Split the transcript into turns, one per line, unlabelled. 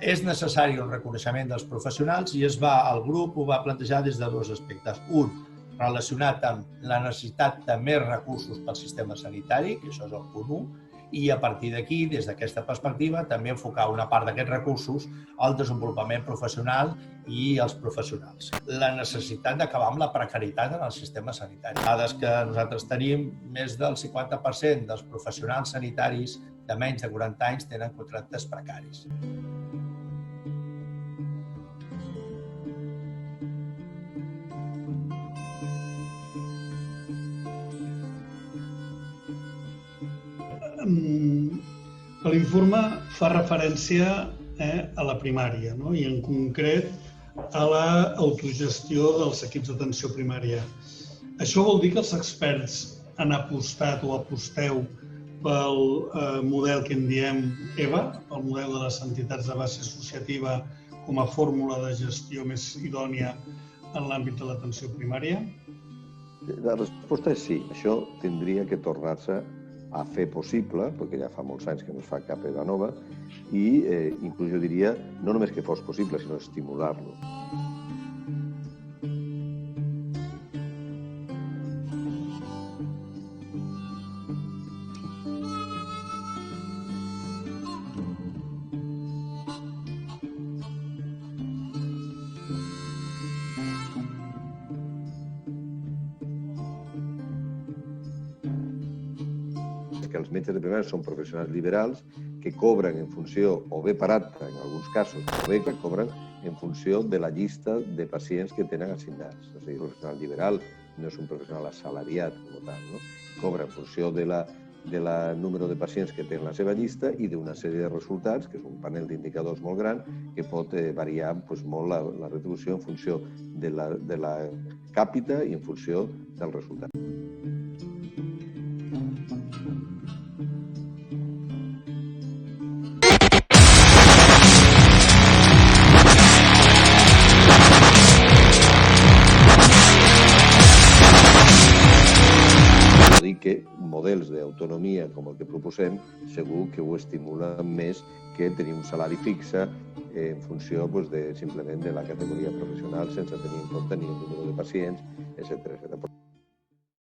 És necessari un reconeixement dels professionals i el grup ho va plantejar des de dos aspectes. Un, relacionat amb la necessitat de més recursos pel sistema sanitari, que això és el punt 1, i a partir d'aquí, des d'aquesta perspectiva, també enfocar una part d'aquests recursos al desenvolupament professional i als professionals. La necessitat d'acabar amb la precarietat en el sistema sanitari. Dades que nosaltres tenim, més del 50% dels professionals sanitaris de menys de 40 anys tenen contractes precaris.
L'informe fa referència a la primària i en concret a l'autogestió dels equips d'atenció primària. Això vol dir que els experts han apostat o aposteu pel model que en diem EVA, el model de les entitats de base associativa com a fórmula de gestió més idònia en l'àmbit de l'atenció primària?
La resposta és sí. Això tindria que tornar-se a fer possible, perquè ja fa molts anys que no es fa cap EVA nova, i inclús jo diria no només que fos possible, sinó estimular-lo. Que els metges de primària són professionals liberals que cobren en funció, o bé per acte en alguns casos, o bé que cobren en funció de la llista de pacients que tenen assignats. O sigui, el professional liberal no és un professional assalariat com tal, no? Cobra en funció del número de pacients que té en la seva llista i d'una sèrie de resultats, que és un panel d'indicadors molt gran, que pot variar molt la retribució en funció de la càpita i en funció del resultat. Que models d'autonomia com el que proposem segur que ho estimulen més que tenir un salari fixe en funció simplement de la categoria professional sense tenir en compte ni el número de pacients, etc.